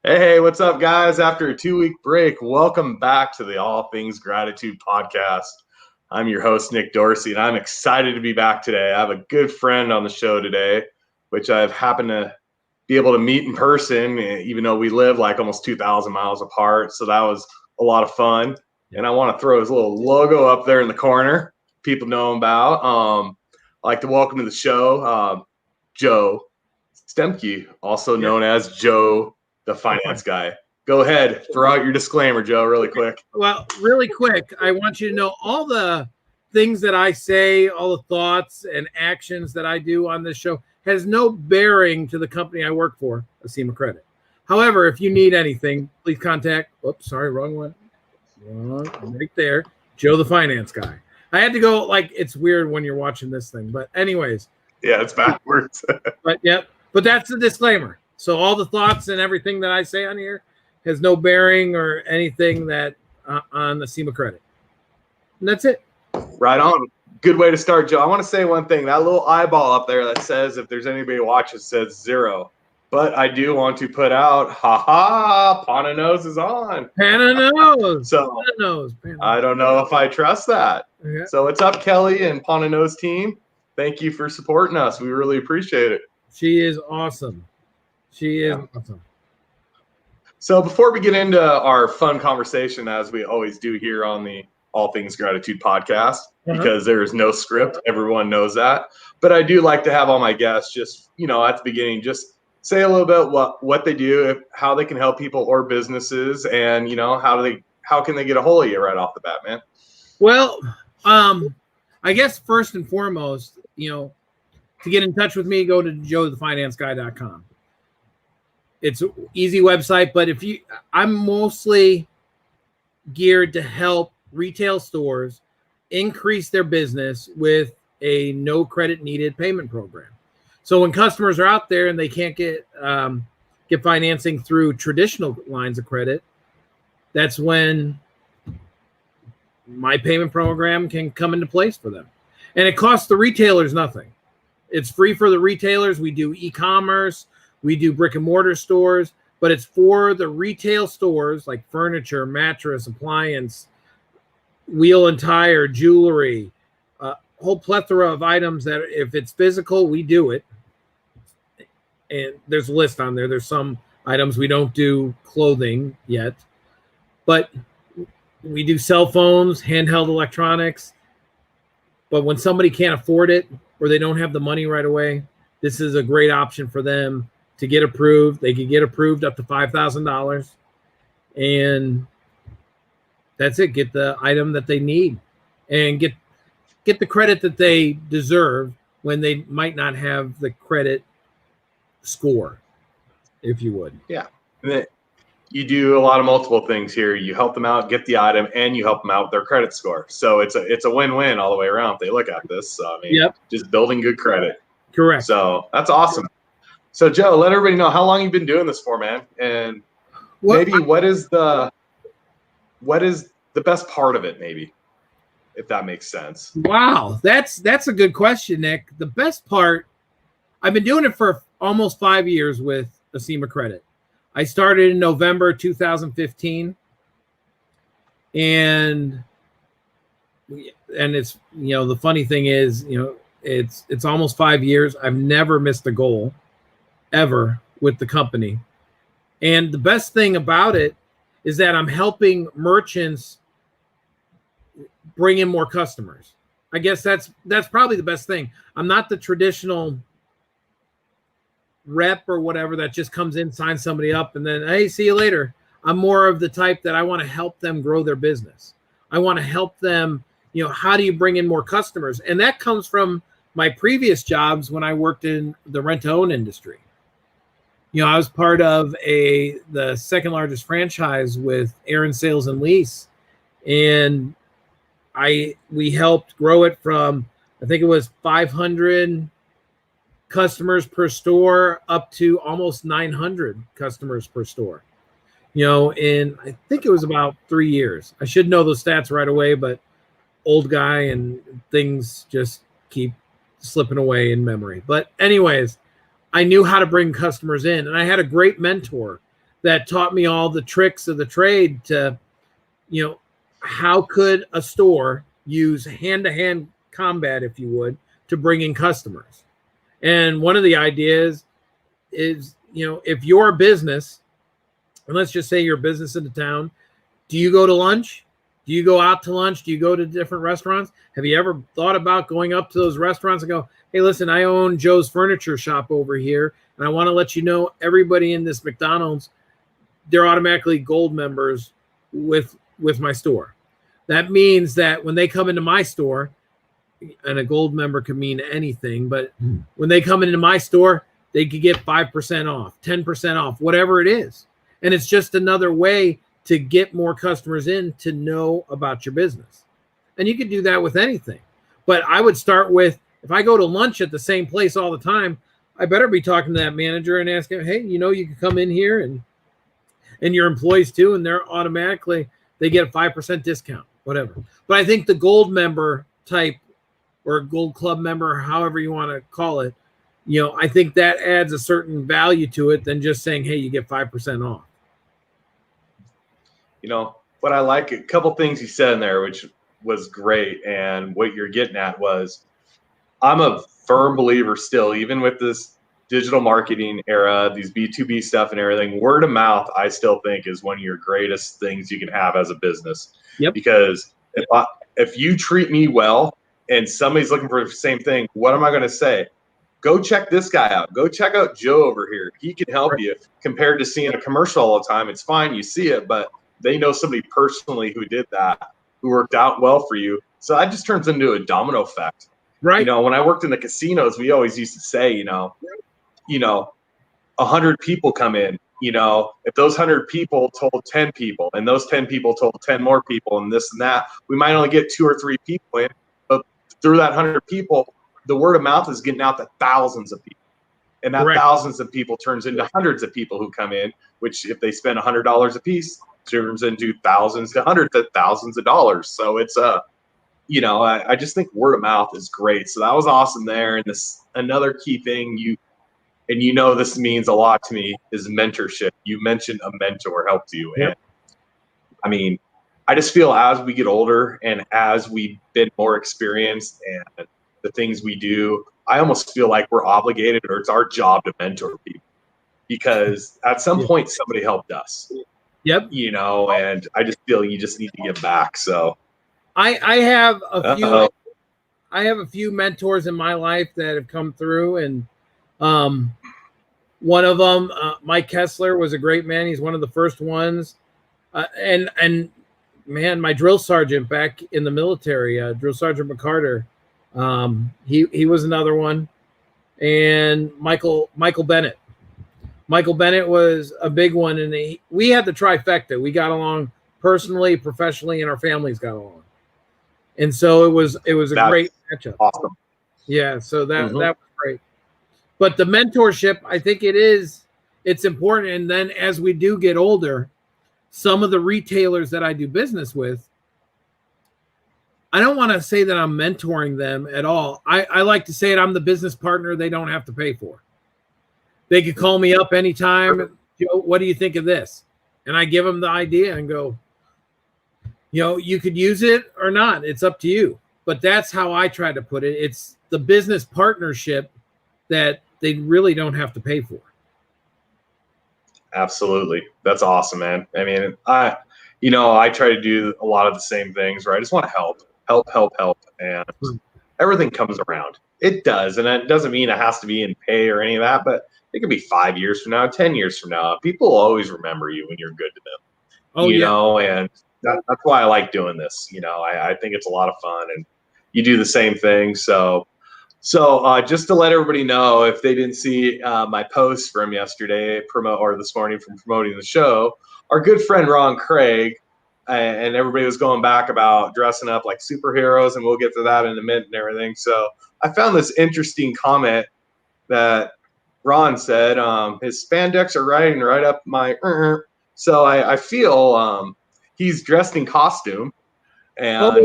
Hey, what's up, guys? After a 2-week break, welcome back to the All Things Gratitude podcast. I'm your host, Nick Dorsey, and I'm excited to be back today. I have a good friend on the show today, which I've happened to be able to meet in person, even though we live like almost 2,000 miles apart. So that was a lot of fun. And I want to throw his little logo up there in the corner. People know him about. I'd like to welcome to the show Joe Stemke, also known as Joe the Finance Guy. Go ahead, throw out your disclaimer, Joe, really quick. Well, really quick, I want you to know all the things that I say, all the thoughts and actions that I do on this show has no bearing to the company I work for, Acima Credit. However, if you need anything, please contact, wrong one. Right there, Joe the Finance Guy. I had to go, it's weird when you're watching this thing, but anyways. Yeah, it's backwards. But that's the disclaimer. So all the thoughts and everything that I say on here has no bearing or anything that on Acima Credit. And that's it. Right on. Good way to start, Joe. I want to say one thing. That little eyeball up there that says, if there's anybody watching, says 0. But I do want to put out, Pana Nose is on. Pana Nose. So I don't know if I trust that. Yeah. So what's up, Kelly and Pana Nose team? Thank you for supporting us. We really appreciate it. She is awesome. Awesome. So before we get into our fun conversation, as we always do here on the All Things Gratitude podcast, because there is no script, everyone knows that. But I do like to have all my guests just, at the beginning, just say a little bit what they do, how they can help people or businesses, and how can they get a hold of you right off the bat, man? Well, I guess first and foremost, to get in touch with me, go to joethefinanceguy.com. It's an easy website, but I'm mostly geared to help retail stores increase their business with a no credit needed payment program. So when customers are out there and they can't get financing through traditional lines of credit, that's when my payment program can come into place for them. And it costs the retailers nothing. It's free for the retailers. We do e-commerce. We do brick and mortar stores, but it's for the retail stores like furniture, mattress, appliance, wheel and tire, jewelry, a whole plethora of items that if it's physical, we do it. And there's a list on there. There's some items we don't do clothing yet, but we do cell phones, handheld electronics. But when somebody can't afford it or they don't have the money right away, this is a great option for them to get approved. They can get approved up to $5,000, and that's it. Get the item that they need, and get the credit that they deserve when they might not have the credit score, if you would. Yeah, you do a lot of multiple things here. You help them out, get the item, and you help them out with their credit score. So it's a win-win all the way around. If they look at this, so, just building good credit. Correct. So that's awesome. So Joe, let everybody know how long you've been doing this for, man, and what is the best part of it, maybe, if that makes sense. Wow, that's a good question, Nick. The best part, I've been doing it for almost 5 years with Acima Credit. I started in November 2015, and it's the funny thing is it's almost 5 years. I've never missed a goal ever with the company. And the best thing about it is that I'm helping merchants bring in more customers. I guess that's probably the best thing. I'm not the traditional rep or whatever that just comes in, signs somebody up, and then, hey, see you later. I'm more of the type that I want to help them grow their business. I want to help them, how do you bring in more customers? And that comes from my previous jobs when I worked in the rent-to-own industry. I was part of the second largest franchise with Aaron Sales and Lease, and we helped grow it from, I think it was 500 customers per store up to almost 900 customers per store. In I think it was about 3 years. I should know those stats right away, but old guy and things just keep slipping away in memory. But anyways, I knew how to bring customers in, and I had a great mentor that taught me all the tricks of the trade to, how could a store use hand-to-hand combat, if you would, to bring in customers. And one of the ideas is, if you're a business, and let's just say you're a business in the town, do you go to lunch? Do you go out to lunch? Do you go to different restaurants? Have you ever thought about going up to those restaurants and go, hey, listen, I own Joe's Furniture Shop over here, and I want to let you know everybody in this McDonald's, they're automatically gold members with my store. That means that when they come into my store, and a gold member could mean anything, but when they come into my store, they could get 5% off, 10% off, whatever it is. And it's just another way to get more customers in to know about your business. And you could do that with anything. But I would start with, if I go to lunch at the same place all the time, I better be talking to that manager and asking, hey, you can come in here and your employees too, and they're automatically, they get a 5% discount, whatever. But I think the gold member type, or gold club member, however you want to call it, I think that adds a certain value to it than just saying, hey, you get 5% off. What I like, a couple things you said in there, which was great. And what you're getting at was, I'm a firm believer still, even with this digital marketing era, these B2B stuff and everything, word of mouth, I still think is one of your greatest things you can have as a business. Yep. Because if you treat me well and somebody's looking for the same thing, what am I going to say? Go check this guy out. Go check out Joe over here. He can help you. Compared to seeing a commercial all the time, it's fine. You see it, but they know somebody personally who did that, who worked out well for you. So that just turns into a domino effect. Right. When I worked in the casinos, we always used to say, 100 people come in, if those 100 people told 10 people and those 10 people told 10 more people and this and that, we might only get 2 or 3 people in, but through that 100 people, the word of mouth is getting out to thousands of people. And that Correct. Thousands of people turns into hundreds of people who come in, which if they spend $100 a piece, turns into thousands to hundreds of thousands of dollars. So it's I just think word of mouth is great. So that was awesome there. And this another key thing this means a lot to me is mentorship. You mentioned a mentor helped you. Yep. And I just feel as we get older and as we've been more experienced and the things we do, I almost feel like we're obligated, or it's our job to mentor people, because at some point somebody helped us. Yep. And I just feel you just need to give back. So I have a few mentors in my life that have come through, and one of them, Mike Kessler, was a great man. He's one of the first ones. And man, my drill sergeant back in the military, Drill Sergeant McCarter, he was another one. And Michael Bennett. Michael Bennett was a big one, and we had the trifecta. We got along personally, professionally, and our families got along. And so it was a great matchup. Awesome. Yeah, so that was great. But the mentorship, I think it's important. And then as we do get older, some of the retailers that I do business with, I don't want to say that I'm mentoring them at all. I like to say it, I'm the business partner they don't have to pay for. They could call me up anytime. Joe, what do you think of this? And I give them the idea and go, you could use it or not. It's up to you. But that's how I try to put it. It's the business partnership that they really don't have to pay for. Absolutely. That's awesome, man. I mean, I try to do a lot of the same things, right? I just want to help. And everything comes around. It does. And it doesn't mean it has to be in pay or any of that, but it could be 5 years from now, 10 years from now. People will always remember you when you're good to them, and that's why I like doing this. I think it's a lot of fun, and you do the same thing. So just to let everybody know, if they didn't see my post from yesterday, or this morning from promoting the show, our good friend Ron Craig, and everybody was going back about dressing up like superheroes, and we'll get to that in a minute and everything. So I found this interesting comment that Ron said, his spandex are riding right up my. So I feel he's dressed in costume, and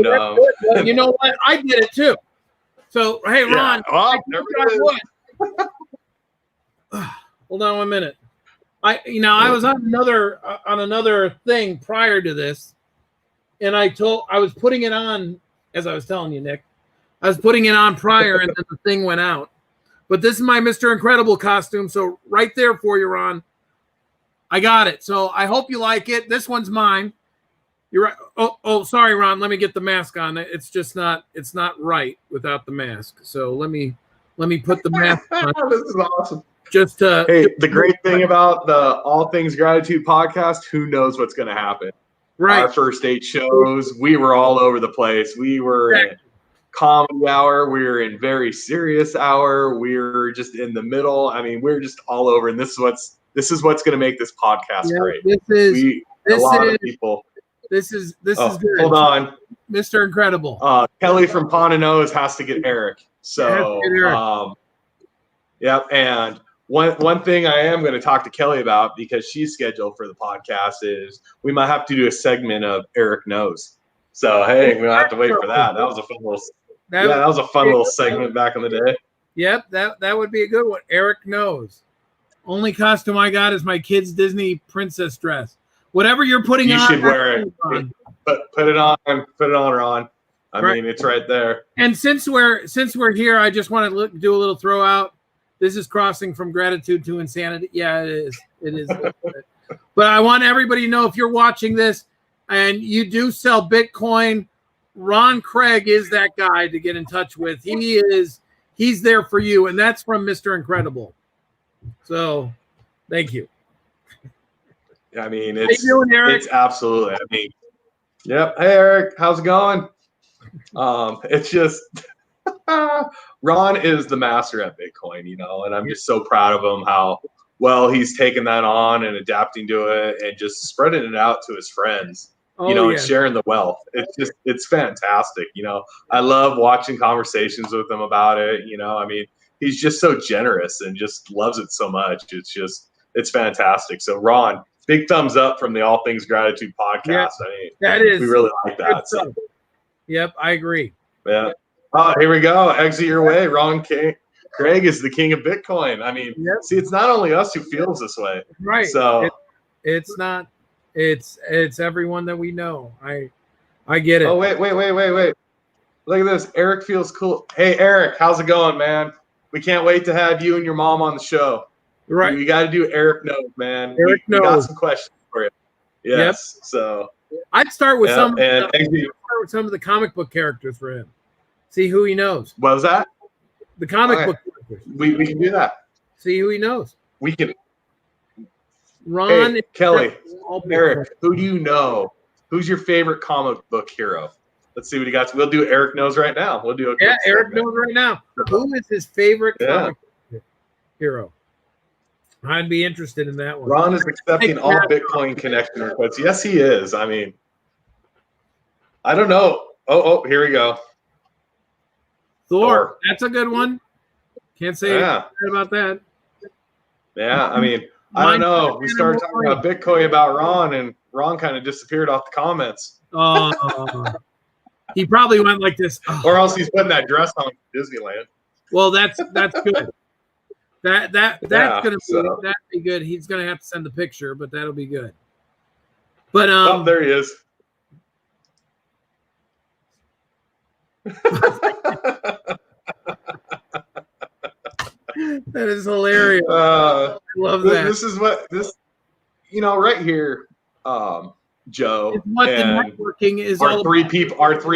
you know what? I did it too. So hey, Ron, hold on 1 minute. I was on another thing prior to this, and I was putting it on as I was telling you, Nick. I was putting it on prior, and then the thing went out. But this is my Mr. Incredible costume, so right there for you, Ron. I got it. So I hope you like it. This one's mine. You're right. Oh, sorry, Ron. Let me get the mask on. It's just not. It's not right without the mask. So let me put the mask on. This is awesome. Hey, the great thing about the All Things Gratitude podcast, who knows what's going to happen? Right. Our first 8 shows, we were all over the place. We were in comedy hour. We were in very serious hour. We were just in the middle. I mean, we're just all over. And this is what's going to make this podcast great. A lot of people. This is good. Hold on, Mr. Incredible. Kelly from Ponano's has to get Eric. So, yeah. And one thing I am going to talk to Kelly about, because she's scheduled for the podcast, is we might have to do a segment of Eric Knows. So hey, we don't have to wait for that. That was a fun little. That was a fun little segment back in the day. Yep, that would be a good one. Eric Knows. Only costume I got is my kid's Disney princess dress. Whatever you're putting on, you should wear it. Put it on. Put it on, Ron. I mean, it's right there. And since we're here, I just want to do a little throw out. This is crossing from gratitude to insanity. Yeah, it is. It is. But I want everybody to know, if you're watching this and you do sell Bitcoin, Ron Craig is that guy to get in touch with. He's there for you, and that's from Mr. Incredible. So, thank you. I mean, it's absolutely. I mean, yep. Hey, Eric, how's it going? It's just Ron is the master at Bitcoin, and I'm just so proud of him, how well he's taken that on and adapting to it and just spreading it out to his friends, and sharing the wealth. It's fantastic. I love watching conversations with him about it. I mean, he's just so generous and just loves it so much. It's fantastic. So, Ron, big thumbs up from the All Things Gratitude podcast. I mean, we really like that. So. Yep, I agree. Yeah. Oh, here we go. Exit your way. Ron Craig is the king of Bitcoin. I mean, see, it's not only us who feels this way. Right. So it's not. It's everyone that we know. I get it. Oh, wait. Look at this. Eric feels cool. Hey, Eric, how's it going, man? We can't wait to have you and your mom on the show. Right. We got to do Eric Knows, man. Eric Knows. We got some questions for you. Yes. Yep. So I'd start with some of the comic book characters for him. See who he knows. What was that? The comic book characters. We can do that. See who he knows. We can. Ron, hey, Kelly, Eric, who do you know? Who's your favorite comic book hero? Let's see what he got. We'll do Eric Knows right now. We'll do Eric Knows right now. Who is his favorite comic hero? I'd be interested in that one. Ron is accepting all Bitcoin connection requests. Yes, he is. I mean, I don't know. Oh, here we go. Thor. That's a good one. Can't say anything about that. Yeah, I mean, I don't know. We started talking about Bitcoin about Ron, and Ron kind of disappeared off the comments. He probably went like this. Or else he's putting that dress on Disneyland. Well, that's good. That's gonna be good. He's gonna have to send the picture, but that'll be good. But there he is. That is hilarious. I love that. This is what right here, Joe. It's what the networking is. Our three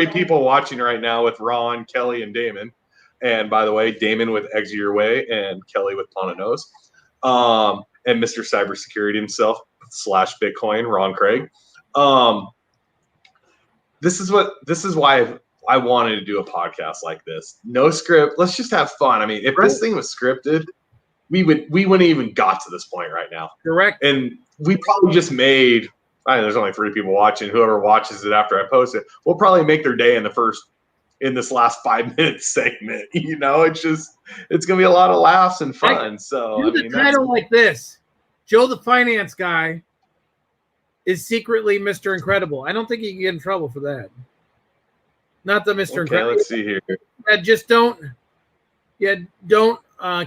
people watching right now with Ron, Kelly, and Damon. And by the way, Damon with Exit Your Way and Kelly with Ponano's. And Mr. Cybersecurity himself / Bitcoin, Ron Craig. This is why I wanted to do a podcast like this. No script. Let's just have fun. I mean, if this thing was scripted, we wouldn't even got to this point right now. Correct. And we probably just made, there's only 3 people watching. Whoever watches it after I post it, we'll probably make their day in this last 5-minute segment. It's gonna be a lot of laughs and fun. So the title like this: Joe the Finance Guy is secretly Mr. Incredible. I don't think he can get in trouble for that. Not the Mr. Incredible. Let's see here. Just don't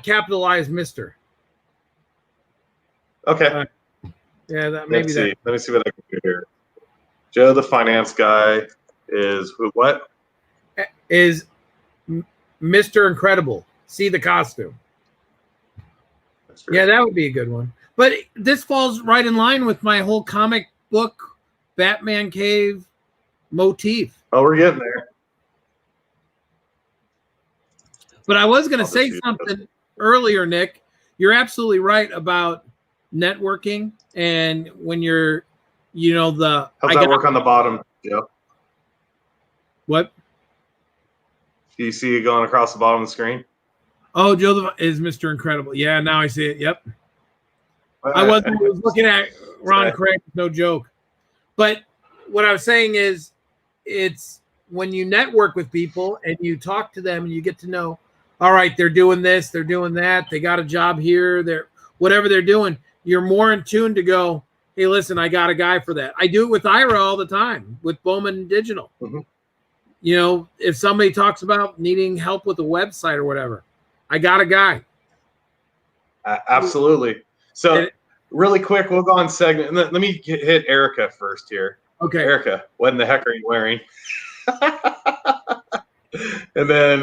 capitalize Mr. Okay. Yeah, Let me see what I can do here. Joe the finance guy is what? Is Mr. Incredible. See the costume. Yeah, that would be a good one. But this falls right in line with my whole comic book Batman Cave motif. Oh, we're getting there. But I was going to say something earlier, Nick. You're absolutely right about networking, and when you're, How's that work on the bottom, Joe? What? Do you see it going across the bottom of the screen? Oh, Joe is Mr. Incredible. Yeah, now I see it. Yep. I was looking at Ron Craig, no joke. But what I was saying is, it's when you network with people and you talk to them and you get to know, all right, they're doing this, they're doing that, they got a job here, they're whatever they're doing, you're more in tune to go, hey, listen, I got a guy for that. I do it with Ira all the time, with Bowman Digital. Mm-hmm. If somebody talks about needing help with a website or whatever, I got a guy. Absolutely. So really quick, we'll go on segment. Let me hit Erica first here. Okay. Erica, what in the heck are you wearing? And then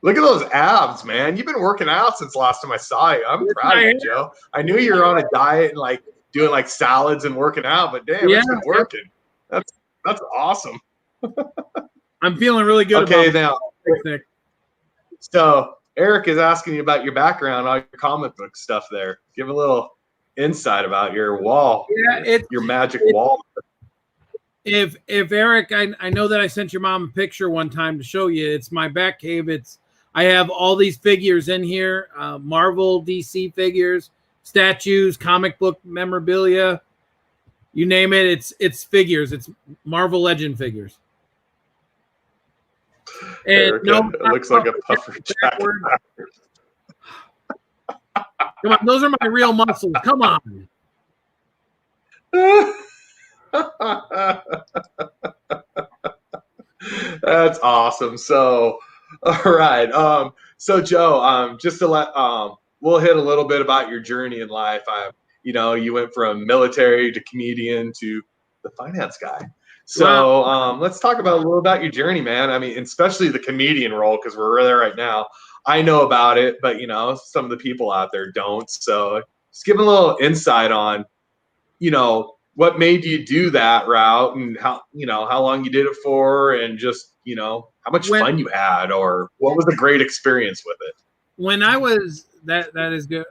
look at those abs, man. You've been working out since last time I saw you. I'm proud of you, Joe. I knew you were on a diet and like doing like salads and working out, but damn, it's been working. That's awesome. I'm feeling really good about now. Nick. So Eric is asking you about your background, all your comic book stuff there. Give a little insight about your wall. Yeah, your magic wall. If Eric, I know that I sent your mom a picture one time to show you. It's my back cave. I have all these figures in here, Marvel, DC figures, statues, comic book memorabilia, you name it. It's figures. It's Marvel Legend figures. And Erica, it looks like a puffer jacket. Come on, those are my real muscles. Come on. That's awesome. So, all right. So Joe, just to let we'll hit a little bit about your journey in life. You went from military to comedian to the finance guy. So let's talk about a little about your journey, man. I mean, especially the comedian role, because we're there right now. I know about it, but some of the people out there don't. So just give a little insight on, what made you do that route and how long you did it for, and just, how much fun you had, or what was a great experience with it? When I was that is good.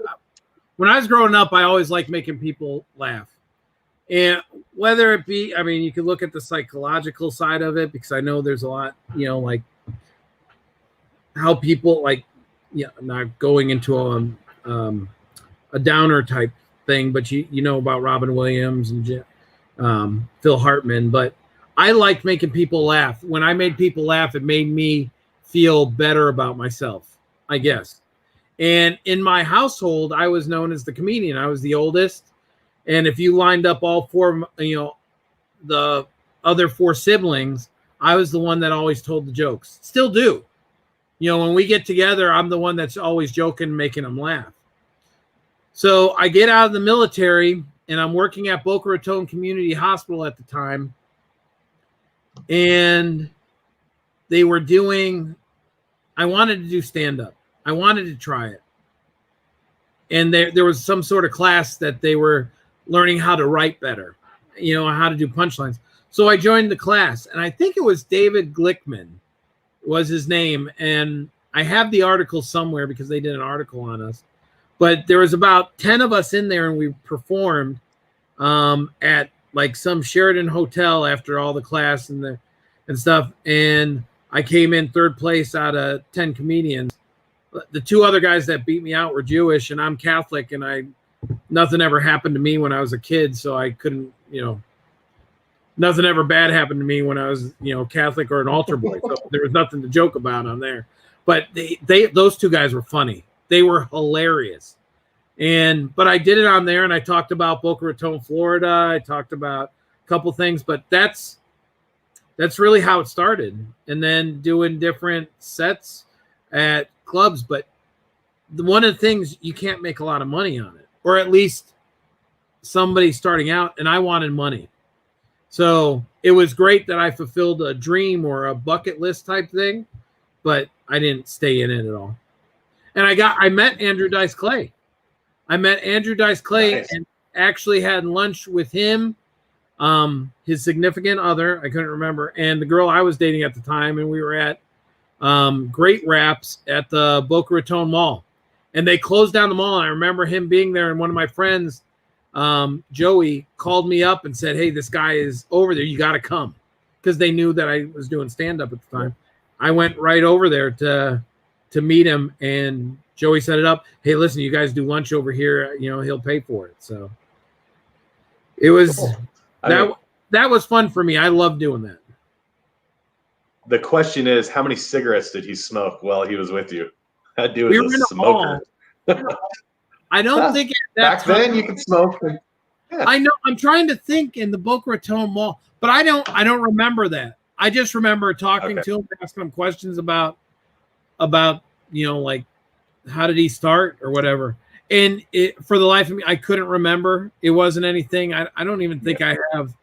When I was growing up, I always liked making people laugh. And whether it be, I mean, you can look at the psychological side of it, because I know there's a lot, like how people not going into a downer type thing, but you know about Robin Williams and Phil Hartman. But I liked making people laugh. When I made people laugh, it made me feel better about myself, I guess. And in my household, I was known as the comedian. I was the oldest. And if you lined up all four, the other four siblings, I was the one that always told the jokes. Still do. When we get together, I'm the one that's always joking, making them laugh. So I get out of the military, and I'm working at Boca Raton Community Hospital at the time. And they were I wanted to do stand-up. I wanted to try it. And there was some sort of class that they were learning how to write better, how to do punchlines. So I joined the class, and I think it was David Glickman was his name. And I have the article somewhere because they did an article on us. But there was about 10 of us in there, and we performed at like some Sheraton hotel after all the class and stuff. And I came in third place out of 10 comedians. The two other guys that beat me out were Jewish, and I'm Catholic, and nothing ever happened to me when I was a kid, so I couldn't, nothing ever bad happened to me when I was, Catholic or an altar boy. So there was nothing to joke about on there. But those two guys were funny. They were hilarious. But I did it on there, and I talked about Boca Raton, Florida. I talked about a couple things, but that's really how it started. And then doing different sets at clubs. But one of the things, you can't make a lot of money on it, or at least somebody starting out, and I wanted money. So it was great that I fulfilled a dream or a bucket list type thing, but I didn't stay in it at all. And I met Andrew Dice Clay. Nice. And actually had lunch with him, his significant other, I couldn't remember, and the girl I was dating at the time, and we were at Great Wraps at the Boca Raton Mall. And they closed down the mall, and I remember him being there, and one of my friends, Joey, called me up and said, "Hey, this guy is over there. You got to come," because they knew that I was doing stand-up at the time. I went right over there to meet him, and Joey set it up. "Hey, listen, you guys do lunch over here. You know, he'll pay for it." So it was that was fun for me. I love doing that. The question is, how many cigarettes did he smoke while he was with you? That dude was a smoker. I don't think at that back time, then you could smoke. Yeah. I know. I'm trying to think in the Boca Raton Mall, but I don't remember that. I just remember talking to him, asking him questions about like how did he start or whatever. And for the life of me, I couldn't remember. It wasn't anything. I don't even think I have.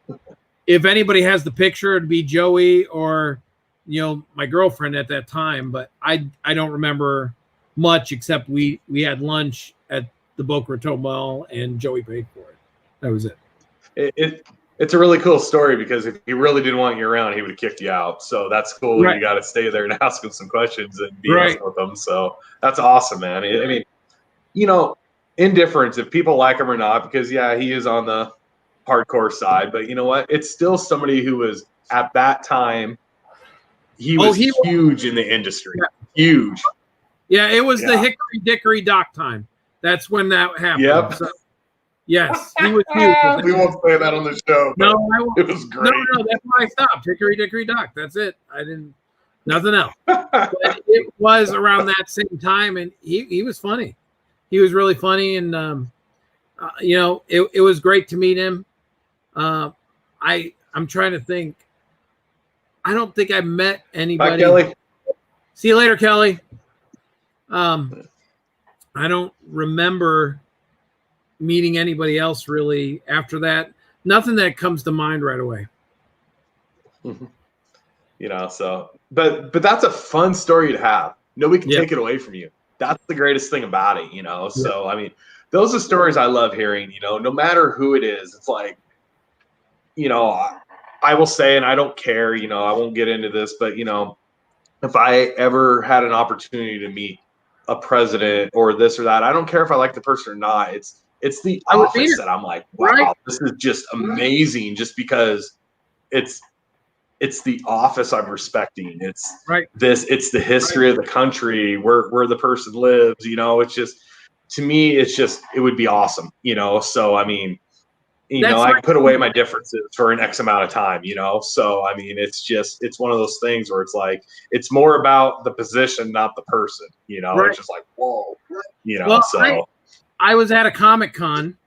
If anybody has the picture, it'd be Joey or my girlfriend at that time. But I don't remember much except we had lunch at the Boca Raton Mall and Joey paid for it. That was it. It's a really cool story because if he really didn't want you around, he would have kicked you out. So that's cool. Right. You got to stay there and ask him some questions and be honest with them. So that's awesome, man. I mean, indifference if people like him or not, because he is on the hardcore side, but you know what? It's still somebody who was at that time. He was huge in the industry. Yeah. Huge. Yeah, it was the Hickory Dickory Dock time. That's when that happened. Yep. So, yes, he was huge. We won't say that on the show. No, I won't. It was great. No, that's why I stopped. Hickory Dickory Dock. That's it. I didn't. Nothing else. But it was around that same time, and he was funny. He was really funny, and it was great to meet him. I'm trying to think. I don't think I met anybody. Bye, Kelly. See you later, Kelly. I don't remember meeting anybody else really after that. Nothing that comes to mind right away. But that's a fun story to have. Nobody can take it away from you. That's the greatest thing about it, So, I mean, those are stories I love hearing, no matter who it is. It's like, I will say, and I don't care, I won't get into this, but, if I ever had an opportunity to meet a president or this or that, I don't care if I like the person or not. It's the office that I'm like, wow, this is just amazing just because it's the office I'm respecting. It's it's the history of the country where the person lives, it's just, to me, it would be awesome, So, I mean, I can put away my differences for an X amount of time, So, I mean, it's one of those things where it's like, it's more about the position, not the person, It's just like, whoa, well, so. I was at a Comic-Con,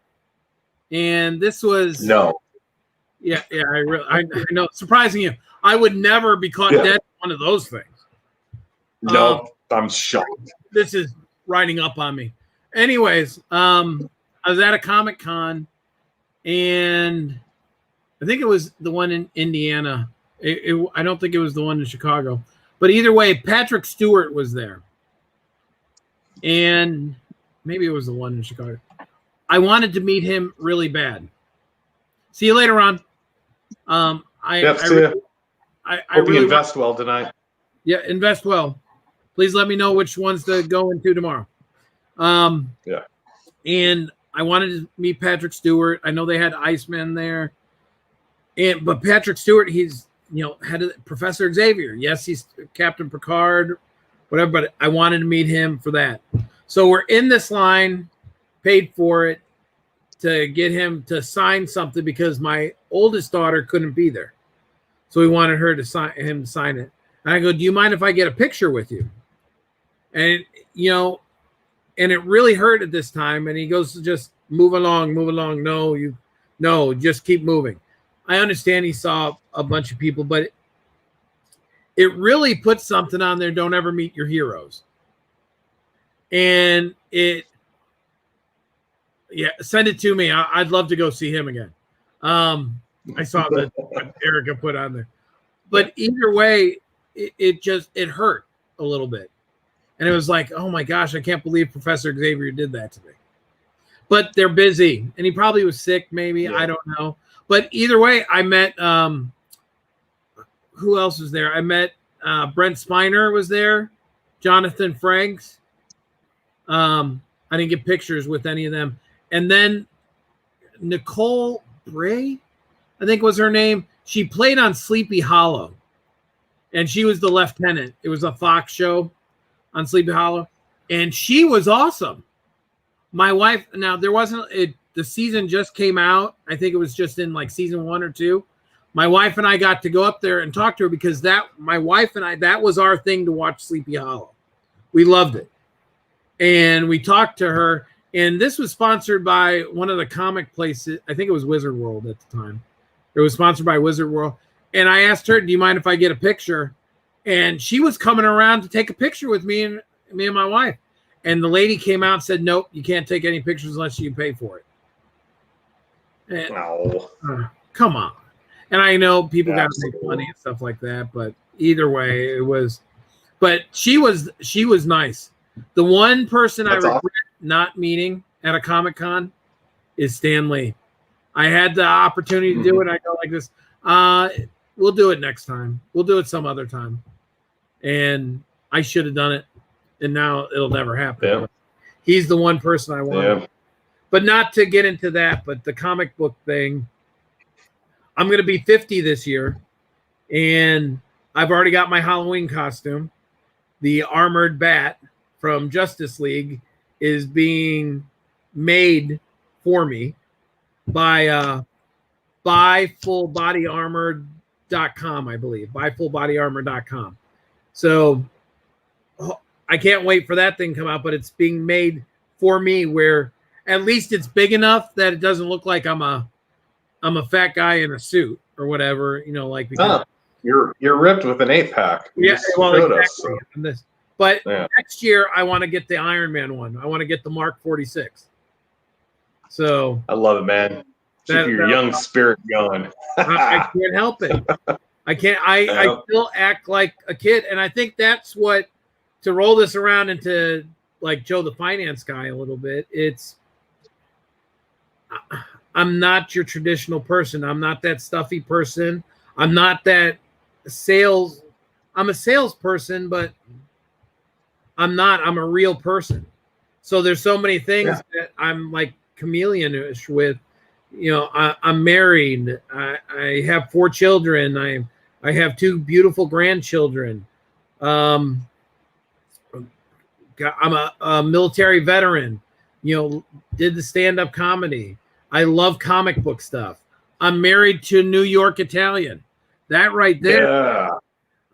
and this was I know, surprising you. I would never be caught dead in one of those things. No, I'm shocked. This is riding up on me. Anyways, I was at a Comic-Con, and I think it was the one in Indiana. I don't think it was the one in Chicago. But either way, Patrick Stewart was there. And maybe it was the one in Chicago. I wanted to meet him really bad. See you later, Ron. I hope you invest well tonight. Yeah, invest well. Please let me know which ones to go into tomorrow. And I wanted to meet Patrick Stewart. I know they had Iceman there. But Patrick Stewart, he's had Professor Xavier. Yes, he's Captain Picard, whatever, but I wanted to meet him for that. So we're in this line, paid for it, to get him to sign something because my oldest daughter couldn't be there. So we wanted her to sign it. And I go, "Do you mind if I get a picture with you?" And and it really hurt at this time. And he goes, "Just move along. No, just keep moving." I understand he saw a bunch of people, but it really puts something on there. Don't ever meet your heroes. And send it to me. I'd love to go see him again. I saw that Erica put on there. But either way, it hurt a little bit. And it was like, oh my gosh, I can't believe Professor Xavier did that to me. But they're busy. And he probably was sick, maybe. Yeah. I don't know. But either way, I met who else was there? I met Brent Spiner was there, Jonathan Franks. I didn't get pictures with any of them. And then Nicole Bray, I think was her name. She played on Sleepy Hollow. And she was the lieutenant. It was a Fox show on Sleepy Hollow. And she was awesome. My wife, now there wasn't, the season just came out. I think it was just in like season 1 or 2. My wife and I got to go up there and talk to her because that was our thing to watch Sleepy Hollow. We loved it. And we talked to her. And this was sponsored by one of the comic places. I think it was Wizard World at the time. It was sponsored by Wizard World. And I asked her, do you mind if I get a picture? And she was coming around to take a picture with me and my wife. And the lady came out and said, nope, you can't take any pictures unless you pay for it. And, come on. And I know people got to make money and stuff like that. But either way, it was. But she was nice. The one person I regret not meeting at a Comic-Con is Stan Lee. I had the opportunity to do it. I go like this. We'll do it next time. We'll do it some other time. And I should have done it. And now it'll never happen. Yeah. He's the one person I want. Yeah. But not to get into that, but the comic book thing. I'm going to be 50 this year. And I've already got my Halloween costume. The armored bat from Justice League is being made for me by BuyFullBodyArmor.com, I believe. BuyFullBodyArmor.com. So I can't wait for that thing to come out, but it's being made for me where at least it's big enough that it doesn't look like I'm a fat guy in a suit or whatever, like because you're ripped with an 8-pack. Yeah, well, exactly. But next year I want to get the Iron Man one. I want to get the Mark 46. So I love it, man. Keep your young spirit going. I can't help it. I can't. I still act like a kid, and I think that's what to roll this around into like Joe the finance guy a little bit. I'm not your traditional person. I'm not that stuffy person. I'm not that sales. I'm a salesperson, but I'm not. I'm a real person. So there's so many things that I'm like chameleonish with. I'm married. I have 4 children. I have 2 beautiful grandchildren. I'm a military veteran. Did the stand-up comedy. I love comic book stuff. I'm married to a New York Italian. That right there. Yeah.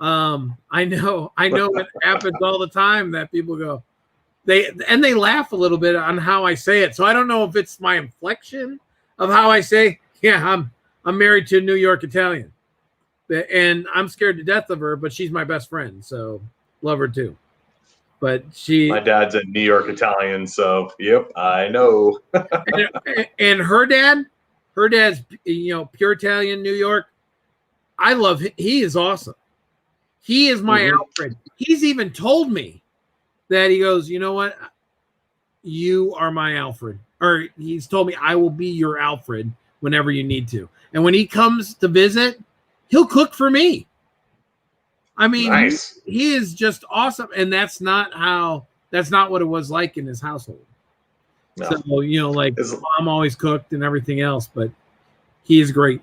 I know it happens all the time that people go, they laugh a little bit on how I say it. So I don't know if it's my inflection of how I say, I'm married to a New York Italian. And I'm scared to death of her, but she's my best friend. So love her too. But my dad's a New York Italian, so yep, I know. and her dad's pure Italian, New York. I love him. He is awesome. He is my Alfred. He's even told me that he goes, you know what? You are my Alfred. Or he's told me I will be your Alfred whenever you need to. And when he comes to visit, he'll cook for me. I mean, nice. He is just awesome. And that's not what it was like in his household. No. So, like mom always cooked and everything else, but he is great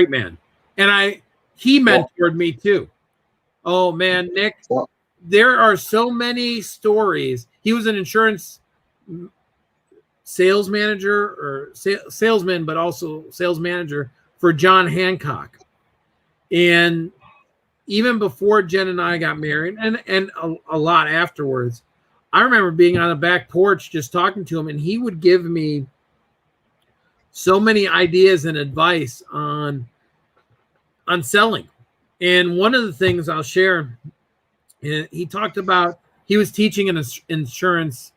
man. And he mentored me too. Oh man, Nick, there are so many stories. He was an insurance sales manager or salesman, but also sales manager for John Hancock. And even before Jen and I got married and a lot afterwards, I remember being on the back porch just talking to him, and he would give me so many ideas and advice on selling. And one of the things I'll share, he talked about, he was teaching an insurance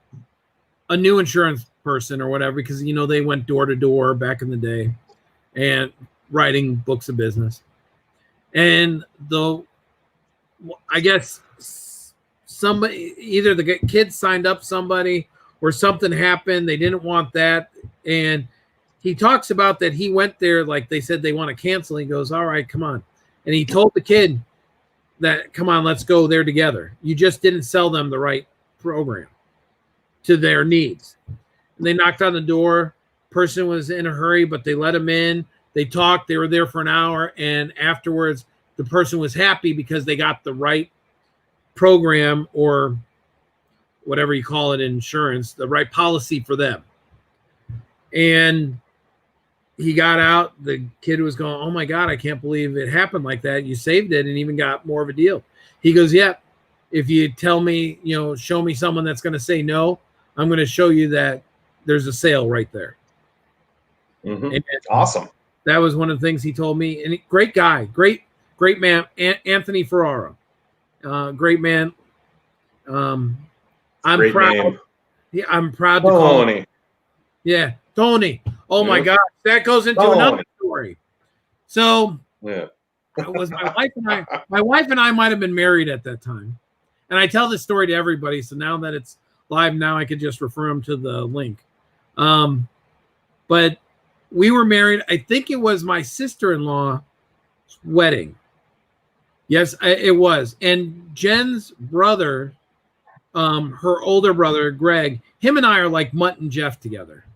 a new insurance person or whatever, because they went door to door back in the day and writing books of business. And I guess somebody, either the kids signed up somebody or something happened, they didn't want that. And he talks about that he went there, like they said they want to cancel. He goes, all right, come on. And he told the kid that, come on, let's go there together. You just didn't sell them the right program to their needs. And they knocked on the door. Person was in a hurry, but they let him in. They talked. They were there for an hour. And afterwards, the person was happy because they got the right program, or whatever you call it in insurance, the right policy for them. And he got out. The kid was going, oh my God, I can't believe it happened like that. You saved it and even got more of a deal. He goes, yeah, if you tell me, show me someone that's going to say no, I'm going to show you that there's a sale right there. Mm-hmm. Awesome. That was one of the things he told me. And great guy, great man, Anthony Ferraro. Great man. I'm great proud. Name. Yeah, I'm proud to call him. Yeah, Tony. Oh my God, that goes into another story. So it was my wife and I. My wife and I might have been married at that time, and I tell this story to everybody. So now that it's live, now I could just refer them to the link. But we were married. I think it was my sister-in-law's wedding. Yes, it was. And Jen's brother, her older brother, Greg, him and I are like Mutt and Jeff together.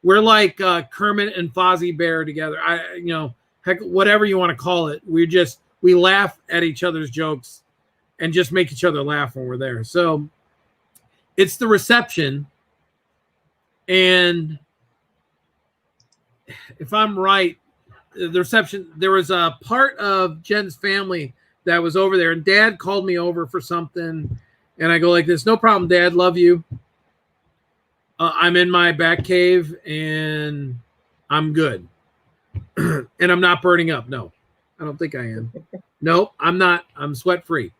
We're like Kermit and Fozzie Bear together. Heck, whatever you want to call it. We laugh at each other's jokes and just make each other laugh when we're there. So it's the reception. And if I'm right, the reception, there was a part of Jen's family that was over there, and Dad called me over for something, and I go like this, no problem, Dad, love you. I'm in my back cave, and I'm good. And I'm not burning up. No, I don't think I am. No, I'm not. I'm sweat-free.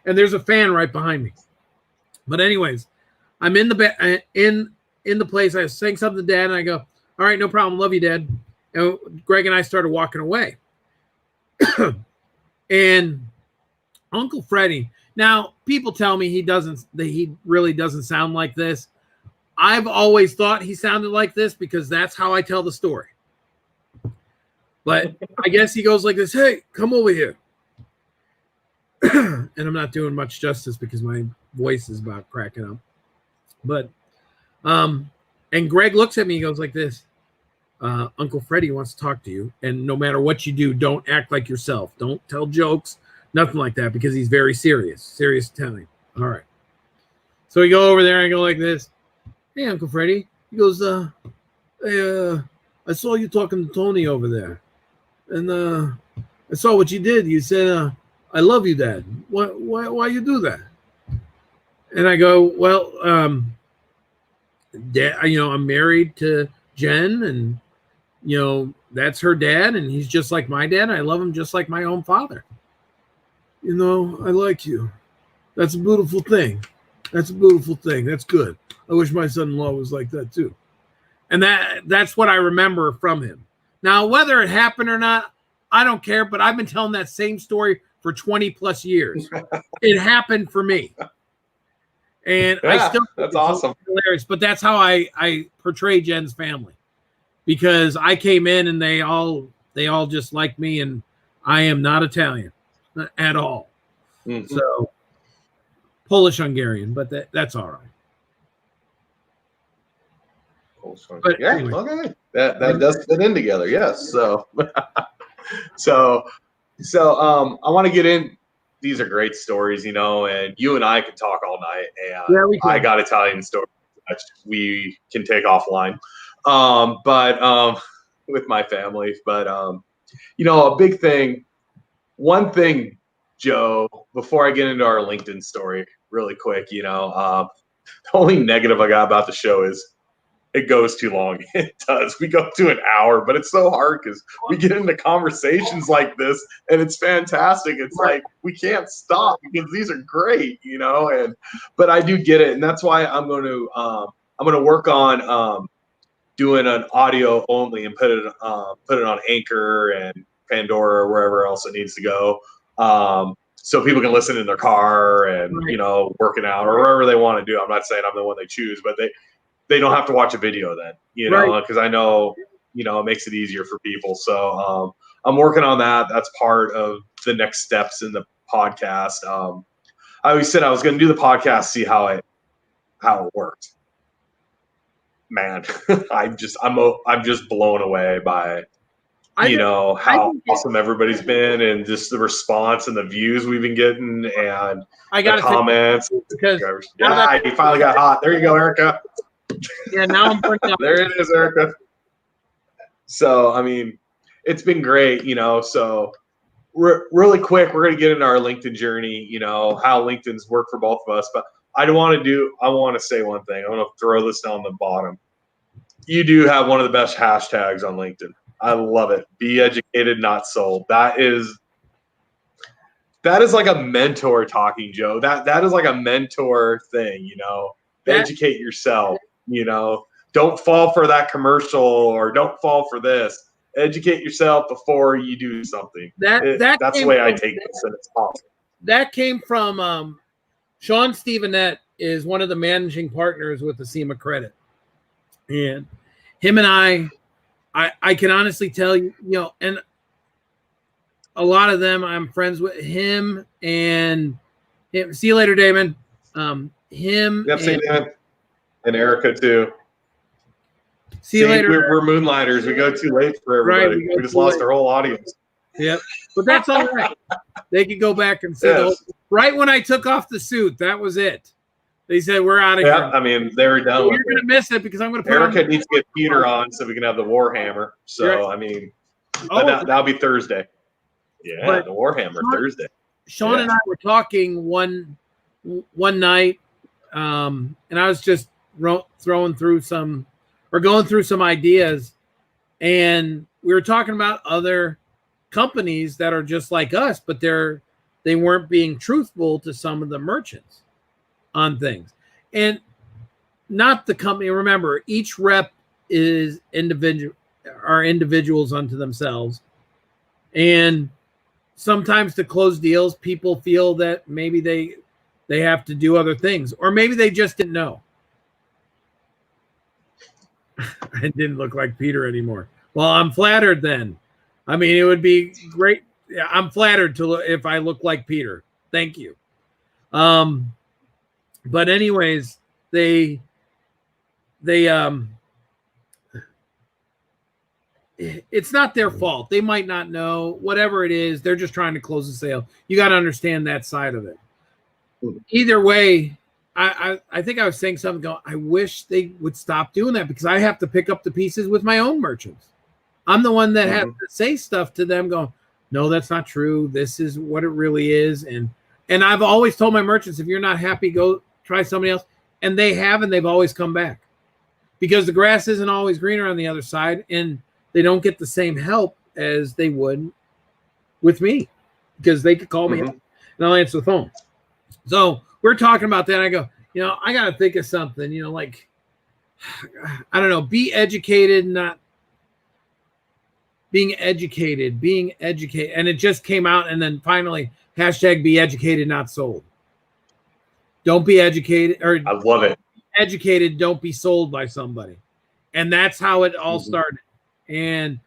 And there's a fan right behind me. But anyways, I'm in the in the place. I was saying something to Dad, and I go, all right, no problem, love you, Dad. And Greg and I started walking away. And Uncle Freddie, now people tell me he really doesn't sound like this. I've always thought he sounded like this because that's how I tell the story. But I guess he goes like this, hey, come over here. And I'm not doing much justice because my voice is about cracking up. But, and Greg looks at me, he goes like this, Uncle Freddie wants to talk to you. And no matter what you do, don't act like yourself. Don't tell jokes, nothing like that, because he's very serious telling. All right. So we go over there and I go like this. Hey, Uncle Freddie. He goes, hey, I saw you talking to Tony over there. And I saw what you did. You said, I love you, Dad. Why you do that? And I go, well, Dad, I'm married to Jen, and that's her dad, and he's just like my dad. I love him just like my own father. I like you. That's a beautiful thing. That's a beautiful thing. That's good. I wish my son-in-law was like that too. And that's what I remember from him. Now, whether it happened or not, I don't care, but I've been telling that same story for 20 plus years. It happened for me. And I still that's awesome. Hilarious, but that's how I portray Jen's family, because I came in and they all just like me, and I am not Italian at all. Mm-hmm. So Polish Hungarian, but that's all right. But yeah, anyway. Okay. That does fit in together, yes. So so I want to get in. These are great stories, and you and I can talk all night. And I got Italian stories that we can take offline, but with my family. But a big thing. One thing, Joe. Before I get into our LinkedIn story, really quick, the only negative I got about the show is it goes too long. It does. We go to an hour, but it's so hard because we get into conversations like this, and it's fantastic. It's like we can't stop because these are great, but I do get it, and that's why I'm going to I'm going to work on doing an audio only and put it on Anchor and Pandora or wherever else it needs to go, so people can listen in their car and working out or wherever they want to do. I'm not saying I'm the one they choose, but they don't have to watch a video then, because I know it makes it easier for people. So I'm working on that. That's part of the next steps in the podcast. I always said I was going to do the podcast, see how it worked. Man, I'm just blown away by how awesome everybody's been, and just the response and the views we've been getting, and the comments. Because you finally got hot. There you go, Erica. Yeah, now I'm burning up. There it is, Erica. So I mean, it's been great, So really quick, we're going to get into our LinkedIn journey. How LinkedIn's worked for both of us, but I want to say one thing. I want to throw this down the bottom. You do have one of the best hashtags on LinkedIn. I love it. Be educated, not sold. That is like a mentor talking, Joe. That is like a mentor thing, Educate yourself, Don't fall for that commercial, or don't fall for this. Educate yourself before you do something. That's the way I take this, and it's awesome. That came from Sean Stevenette is one of the managing partners with Acima Credit. And him and I can honestly tell you, and a lot of them, I'm friends with him and him. See you later, Damon. Him. Yep, see you, Damon. And Erica, too. See you later. We're moonlighters. We go too late for everybody. Right, we just lost our whole audience. Yep. But that's all right. They could go back and see right when I took off the suit. That was it. They said, we're out of here. I mean, they were done with it. You're going to miss it because I'm going to put Erica needs to get Peter on so we can have the Warhammer. So, I mean, that'll be Thursday. Yeah, the Warhammer Thursday. Sean and I were talking one night, and I was just going through some ideas, and we were talking about other companies that are just like us, but they weren't being truthful to some of the merchants on things. And not the company. Remember, each rep is individuals unto themselves. And sometimes to close deals, people feel that maybe they have to do other things, or maybe they just didn't know. I didn't look like Peter anymore. Well, I'm flattered then. I mean, it would be great. I'm flattered if I look like Peter. Thank you. But anyways, it's not their fault. They might not know. Whatever it is, they're just trying to close the sale. You got to understand that side of it. Either way, I think I was saying something. I wish they would stop doing that, because I have to pick up the pieces with my own merchants. I'm the one that has to say stuff to them going, no, that's not true. This is what it really is. And I've always told my merchants, if you're not happy, go try somebody else. And they have, and they've always come back, because the grass isn't always greener on the other side, and they don't get the same help as they would with me, because they could call me up and I'll answer the phone. So we're talking about that. I go, I got to think of something, like, I don't know, be educated, not being educated. And it just came out. And then finally, hashtag be educated, not sold. Don't be educated, or I love it. Educated, don't be sold by somebody. And that's how it all started. And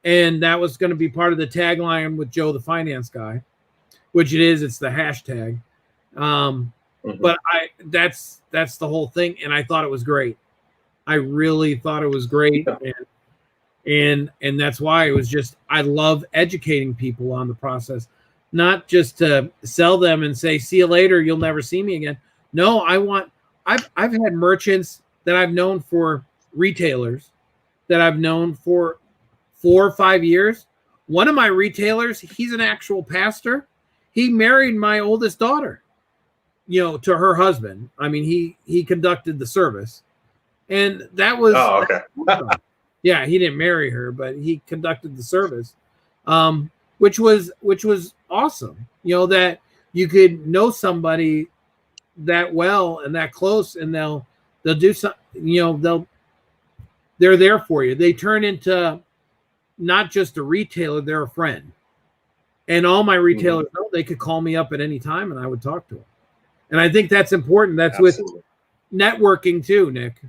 that was going to be part of the tagline with Joe the Finance Guy, which it is. It's the hashtag. But that's the whole thing. And I thought it was great. I really thought it was great. And that's why it was just, I love educating people on the process, not just to sell them and say, see you later, you'll never see me again. No, I've had merchants that I've known for retailers that I've known for 4 or 5 years. One of my retailers, he's an actual pastor. He married my oldest daughter, to her husband. I mean, he conducted the service, and that was, yeah, he didn't marry her, but he conducted the service, which was awesome. That you could know somebody that well and that close, and they'll They'll do some, they're there for you. They turn into not just a retailer, they're a friend. And all my retailers know they could call me up at any time and I would talk to them. And I think that's important. That's Absolutely. With networking too, Nick.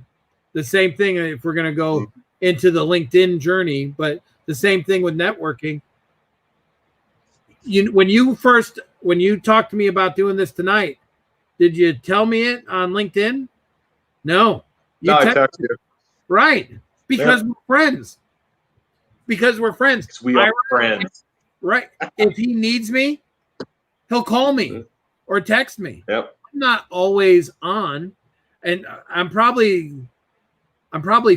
The same thing if we're going to go into the LinkedIn journey, but the same thing with networking. When you talked to me about doing this tonight, did you tell me it on LinkedIn? No. I texted you. Right. Because we're friends. Because we're friends. Because we are friends. Right. If he needs me, he'll call me or text me. Yep. I'm not always on. And I'm probably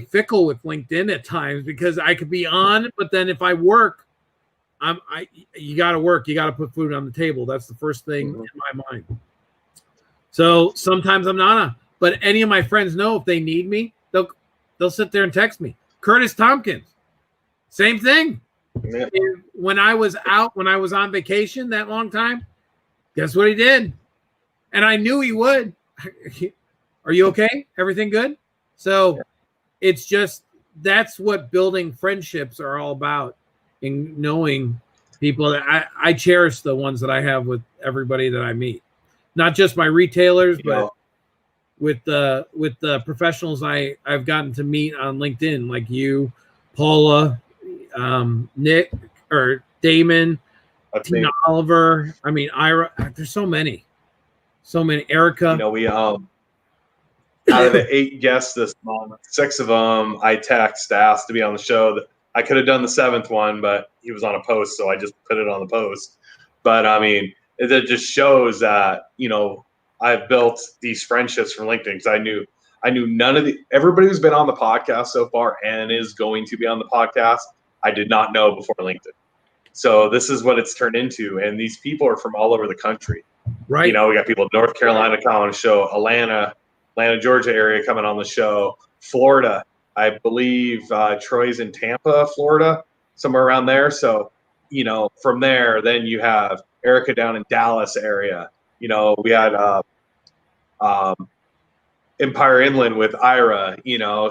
fickle with LinkedIn at times because I could be on, but then if I work, you got to work. You got to put food on the table. That's the first thing in my mind. So sometimes I'm not on, but any of my friends know if they need me, they'll sit there and text me. Curtis Tompkins, same thing. Yeah. When I was on vacation that long time, guess what he did? And I knew he would. Are you okay? Everything good? So it's just, that's what building friendships are all about. In knowing people that I cherish the ones that I have with everybody that I meet, not just my retailers, but with the professionals I've gotten to meet on LinkedIn, like you, Paula, Nick, or Damon, Tina Oliver. I mean, Ira. There's so many, Erica. We out of the 8 guests this month, 6 of them I asked to be on the show. I could have done the 7th one, but he was on a post, so I just put it on the post. But I mean, it just shows that I've built these friendships from LinkedIn because I knew none of everybody who's been on the podcast so far and is going to be on the podcast. I did not know before LinkedIn. So this is what it's turned into, and these people are from all over the country. Right. We got people in North Carolina coming on the show, Atlanta, Georgia area coming on the show, Florida. I believe Troy's in Tampa, Florida, somewhere around there. So, from there, then you have Erica down in Dallas area. We had Empire Inland with Ira.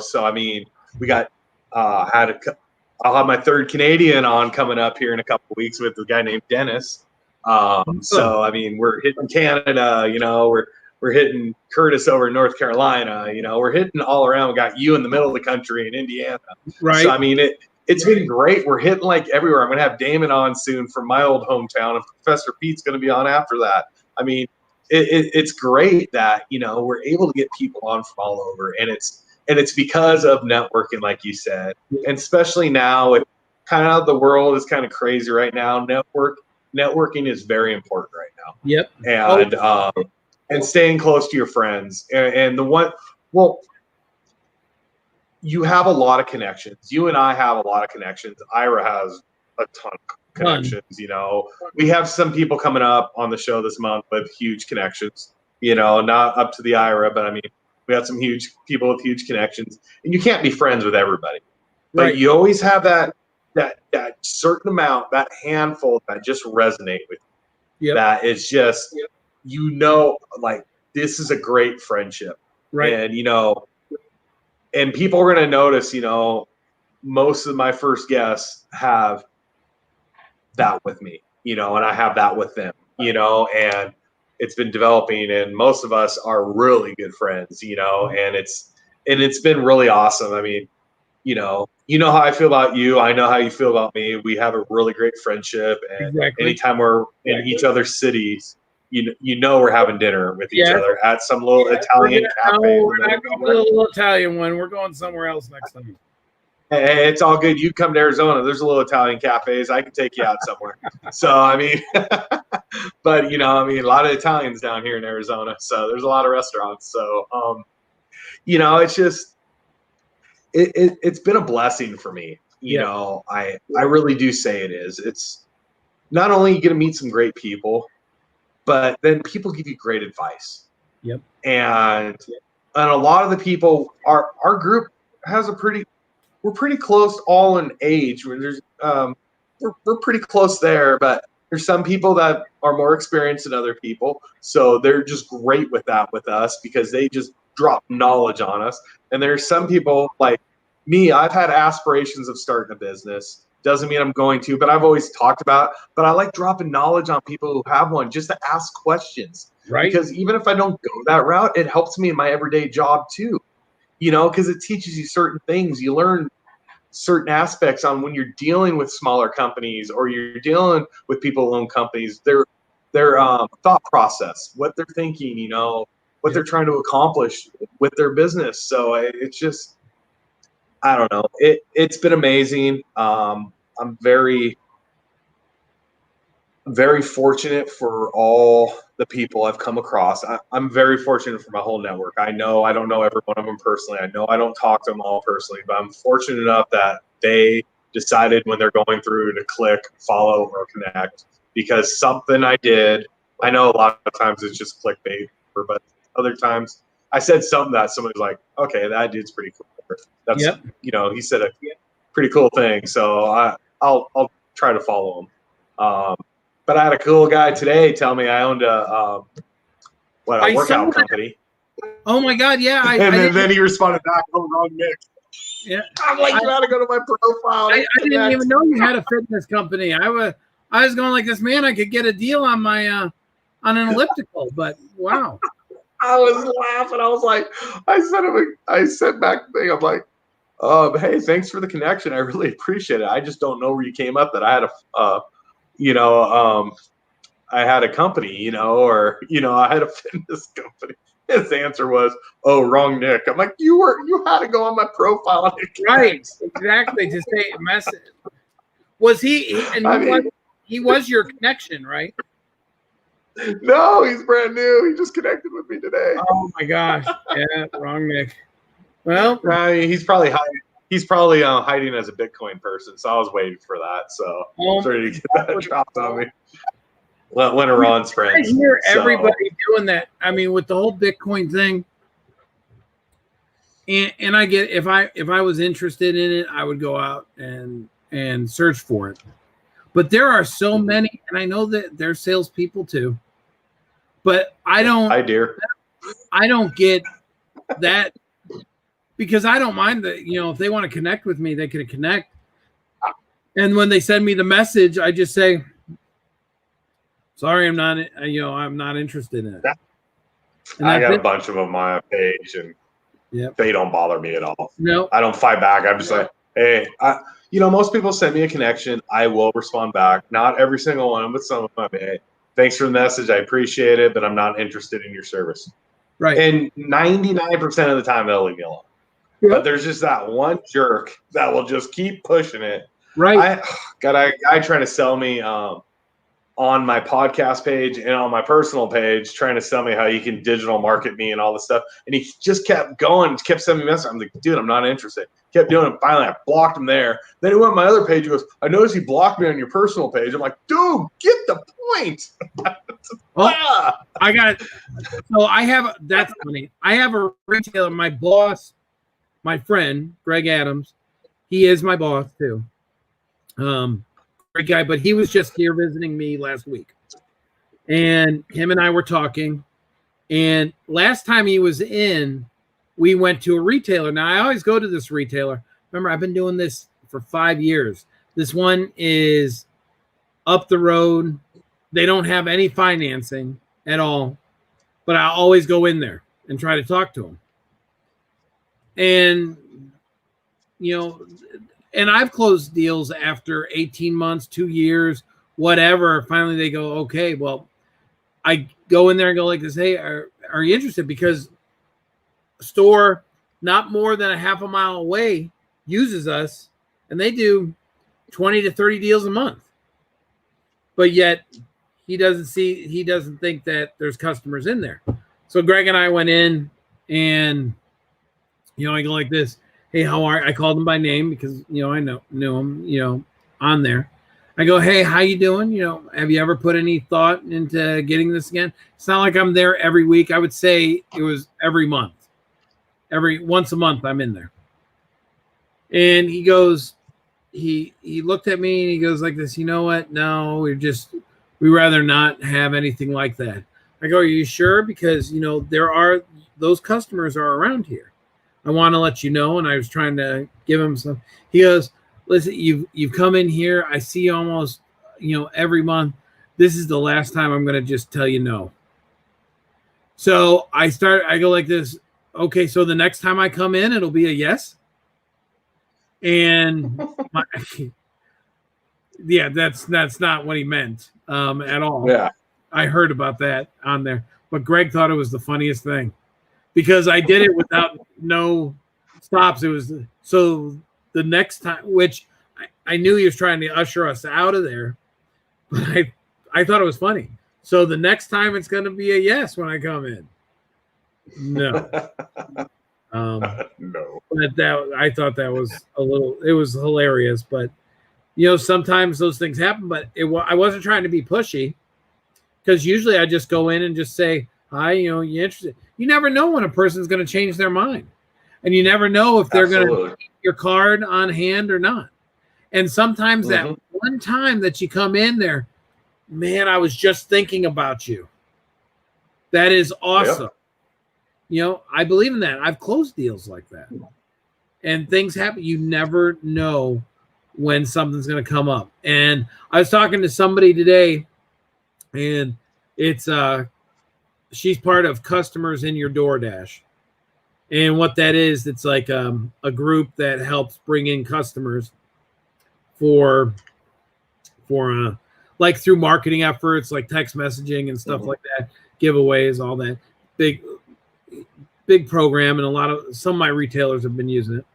So I mean, we got I'll have my 3rd Canadian on coming up here in a couple of weeks with a guy named Dennis. So I mean, we're hitting Canada. We're hitting Curtis over in North Carolina. We're hitting all around. We got you in the middle of the country in Indiana. Right. So, I mean, it's been great. We're hitting like everywhere. I'm going to have Damon on soon from my old hometown, and Professor Pete's going to be on after that. I mean, it's great that, we're able to get people on from all over. And it's because of networking, like you said. And especially now, with kind of the world is kind of crazy right now. Networking is very important right now. Yep. And staying close to your friends. And you have a lot of connections. You and I have a lot of connections. Ira has a ton of connections. We have some people coming up on the show this month with huge connections, not up to the Ira, but I mean, we have some huge people with huge connections, and you can't be friends with everybody, but right. You always have that certain amount, that handful that just resonate with you. Yep. That is just, like, this is a great friendship. Right. And, and people are going to notice, most of my first guests have that with me, and I have that with them, and it's been developing, and most of us are really good friends, and it's been really awesome. I mean, how I feel about you. I know how you feel about me. We have a really great friendship, and anytime we're in each other's cities, we're having dinner with each other at some little Italian cafe. No, we're not going to the little Italian one. We're going somewhere else next time. Hey, it's all good. You come to Arizona. There's a little Italian cafes. I can take you out somewhere. So, I mean, but, a lot of Italians down here in Arizona. So there's a lot of restaurants. So, it's just, it's been a blessing for me. I really do say it is. It's not only you get to meet some great people, but then people give you great advice. Yep. And a lot of the people, our group has we're pretty close all in age. There's we're pretty close there, but there's some people that are more experienced than other people. So they're just great with that with us because they just drop knowledge on us. And there's some people like me, I've had aspirations of starting a business. Doesn't mean I'm going to, but I've always talked about, but I like dropping knowledge on people who have one just to ask questions. Right. Because even if I don't go that route, it helps me in my everyday job too, because it teaches you certain things. You learn certain aspects on when you're dealing with smaller companies or you're dealing with people who own companies, their thought process, what they're thinking, what they're trying to accomplish with their business. So it's just, I don't know. It's been amazing. I'm very, very fortunate for all the people I've come across. I'm very fortunate for my whole network. I know I don't know every one of them personally. I know I don't talk to them all personally, but I'm fortunate enough that they decided when they're going through to click, follow, or connect because something I did. I know a lot of times it's just clickbait, but other times I said something that somebody's like, okay, that dude's pretty cool. That's, he said a pretty cool thing. So I'll try to follow him. But I had a cool guy today tell me I owned a workout company. Oh my God, yeah. And then he responded back, "Oh, wrong Nick." Yeah, I'm like, you gotta go to my profile. I didn't even know you had a fitness company. I was going like this, man. I could get a deal on my on an elliptical, but wow. I was laughing. I was like, I sent back the thing. I'm like, hey, thanks for the connection. I really appreciate it. I just don't know where you came up that I had I had a company, or I had a fitness company. His answer was, "Oh, wrong Nick." I'm like, you had to go on my profile. Right, exactly. To say a message. Was he was your connection, right? No, he's brand new. He just connected with me today. Oh my gosh! Yeah, wrong Nick. Well, he's probably hiding. He's probably hiding as a Bitcoin person. So I was waiting for that. So I'm ready to get that dropped on me. When Iran's friends. I hear everybody doing that. I mean, with the whole Bitcoin thing, and I get if I was interested in it, I would go out and search for it. But there are so many, and I know that there's salespeople too. But I don't. I don't get that because I don't mind that. If they want to connect with me, they can connect. And when they send me the message, I just say, "Sorry, I'm not. I'm not interested in it." I got a bunch of them on my page, and they don't bother me at all. No, I don't fight back. I'm just like, hey, most people send me a connection. I will respond back. Not every single one, but some of them. Hey, thanks for the message. I appreciate it, but I'm not interested in your service. Right. And 99% of the time, they'll leave me alone. Yep. But there's just that one jerk that will just keep pushing it. Right. Got a guy trying to sell me on my podcast page and on my personal page, trying to sell me how you can digital market me and all this stuff. And he just kept going, kept sending me messages. I'm like, dude, I'm not interested. Kept doing it. Finally, I blocked him there. Then he went to my other page. He goes, I noticed you blocked me on your personal page. I'm like, dude, get the point. I got it. So that's funny. I have a retailer, my boss, my friend, Greg Adams. He is my boss too. Great guy, but he was just here visiting me last week. And him and I were talking. And last time he was in, we went to a retailer. Now, I always go to this retailer. Remember, I've been doing this for 5 years. This one is up the road. They don't have any financing at all. But I always go in there and try to talk to them. And, and I've closed deals after 18 months, 2 years, whatever. Finally, they go, okay, well, I go in there and go like this, hey, are you interested? Because a store not more than a half a mile away uses us, and they do 20 to 30 deals a month. But yet he doesn't think that there's customers in there. So Greg and I went in and, I go like this. Hey, how are you? I called him by name because, I knew him, on there. I go, hey, how you doing? Have you ever put any thought into getting this again? It's not like I'm there every week. I would say it was every month. Once a month I'm in there. And he goes, he looked at me and he goes like this, you know what? No, we'd rather not have anything like that. I go, are you sure? Because, those customers are around here. I want to let you know. And I was trying to give him some. He goes, listen, you've come in here. I see you almost, every month. This is the last time I'm going to just tell you no. So I go like this. Okay, so the next time I come in, it'll be a yes. And yeah, that's not what he meant at all. Yeah. I heard about that on there, but Greg thought it was the funniest thing because I did it without no stops. It was so the next time, which I knew he was trying to usher us out of there, but I thought it was funny. So the next time it's going to be a yes when I come in. No. No. But I thought that was it was hilarious, but sometimes those things happen, but I wasn't trying to be pushy because usually I just go in and just say, hi, you interested? You never know when a person's going to change their mind, and you never know if they're going to keep your card on hand or not. And sometimes that one time that you come in there, man, I was just thinking about you. That is awesome. Yep. I believe in that. I've closed deals like that. And things happen. You never know when something's going to come up. And I was talking to somebody today, and it's she's part of Customers in Your DoorDash. And what that is, it's like a group that helps bring in customers for like through marketing efforts, like text messaging and stuff like that, giveaways, all that big program. And some of my retailers have been using it.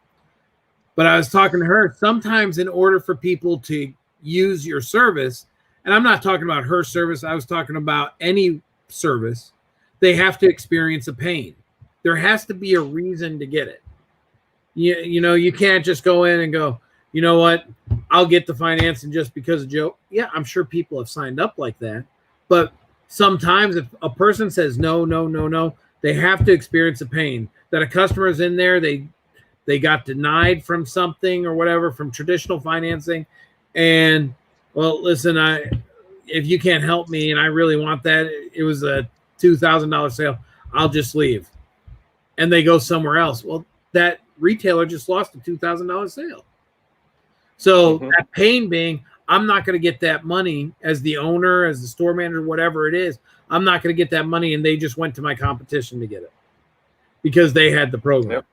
But I was talking to her, sometimes in order for people to use your service, and I'm not talking about her service, I was talking about any service, they have to experience a pain. There has to be a reason to get it. You can't just go in and go, you know what, I'll get the financing just because of Joe. Yeah, I'm sure people have signed up like that. But sometimes if a person says no, they have to experience a pain. That a customer is in there, they got denied from something or whatever, from traditional financing. And, well, listen, if you can't help me and I really want that, it was a $2,000 sale, I'll just leave. And they go somewhere else. Well, that retailer just lost a $2,000 sale. So that pain being, I'm not going to get that money as the owner, as the store manager, whatever it is. I'm not going to get that money. And they just went to my competition to get it because they had the program. Yep.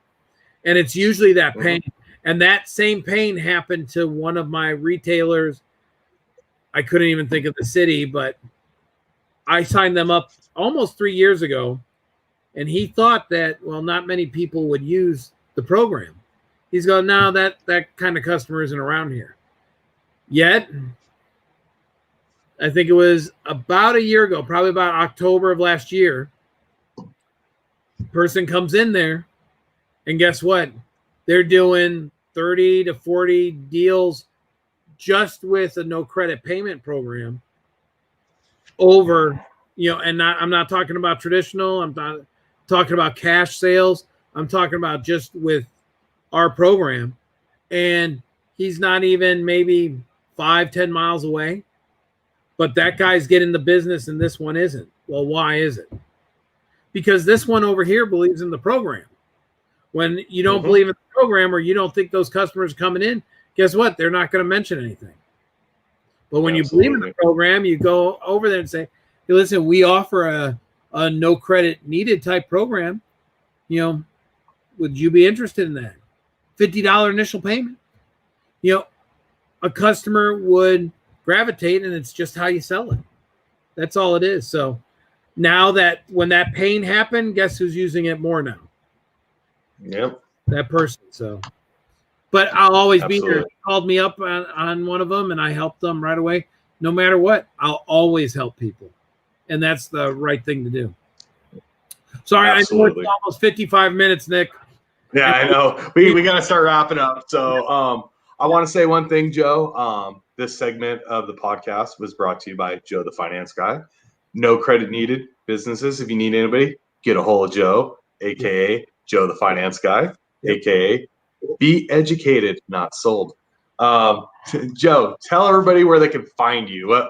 And it's usually that pain. And that same pain happened to one of my retailers. I couldn't even think of the city, but I signed them up almost 3 years ago. And he thought that, well, not many people would use the program. He's going, no, that kind of customer isn't around here. Yet, I think it was about a year ago, probably about October of last year, person comes in there, and guess what? They're doing 30 to 40 deals just with a no credit payment program over, and I'm not talking about traditional. I'm not talking about cash sales. I'm talking about just with our program. And he's not even maybe 5-10 miles away, but that guy's getting the business and this one isn't. Well, why is it? Because this one over here believes in the program. When you don't believe in the program or you don't think those customers are coming in, guess what? They're not going to mention anything. But when you believe in the program, you go over there and say, hey, listen, we offer a no credit needed type program. Would you be interested in that? $50 initial payment. A customer would gravitate, and it's just how you sell it. That's all it is. So now that when that pain happened, guess who's using it more now? Yep. That person. So, but I'll always be there. He called me up on one of them, and I helped them right away. No matter what, I'll always help people, and that's the right thing to do. Sorry, absolutely. I know it's almost 55 minutes, Nick. Yeah, I know. We got to start wrapping up. So I want to say one thing, Joe. This segment of the podcast was brought to you by Joe the Finance Guy. No credit needed businesses. If you need anybody, get a hold of Joe, a.k.a. Joe the Finance Guy, a.k.a. Be Educated, Not Sold. Joe, tell everybody where they can find you.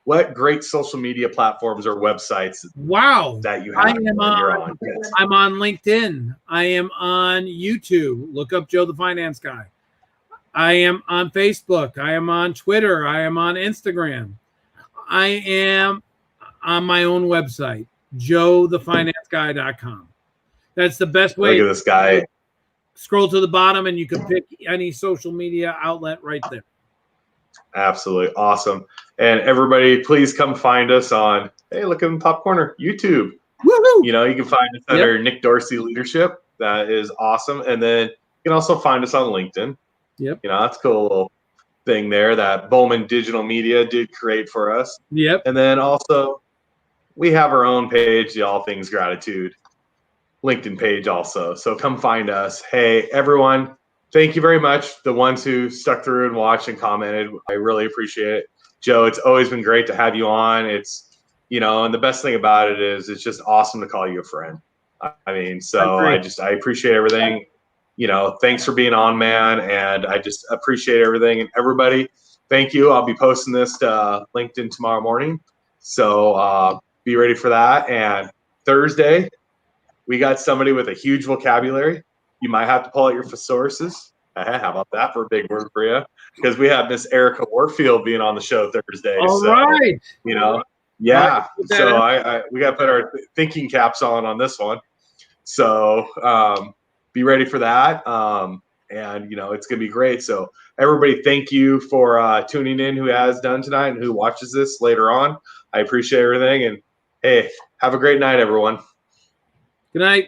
what great social media platforms or websites Wow. that you have you're on. Yes. I'm on LinkedIn. I am on YouTube. Look up Joe the Finance Guy. I am on Facebook. I am on Twitter. I am on Instagram. I am on my own website, joethefinanceguy.com. That's the best way. Look at this guy. Scroll to the bottom and you can pick any social media outlet right there. Absolutely awesome. And everybody, please come find us on, hey, look in the top corner, YouTube. Woo-hoo! You know, you can find us under Nick Dorsey Leadership. That is awesome. And then you can also find us on LinkedIn. Yep. You know, that's a cool little thing there that Bowman Digital Media did create for us. Yep. And then also, we have our own page, the All Things Gratitude LinkedIn page also. So come find us. Hey, everyone, thank you very much. The ones who stuck through and watched and commented, I really appreciate it. Joe, it's always been great to have you on. It's, you know, and the best thing about it is it's just awesome to call you a friend. I mean, so I appreciate everything. You know, thanks for being on, man. And I just appreciate everything. And everybody, thank you. I'll be posting this to LinkedIn tomorrow morning. So be ready for that. And Thursday, we got somebody with a huge vocabulary. You might have to pull out your thesaurus. How about that for a big word for you? Because we have Miss Erica Warfield being on the show Thursday. All right. You know, yeah. So we got to put our thinking caps on this one. So be ready for that. And, you know, it's going to be great. So everybody, thank you for tuning in who has done tonight and who watches this later on. I appreciate everything. And, hey, have a great night, everyone. Good night.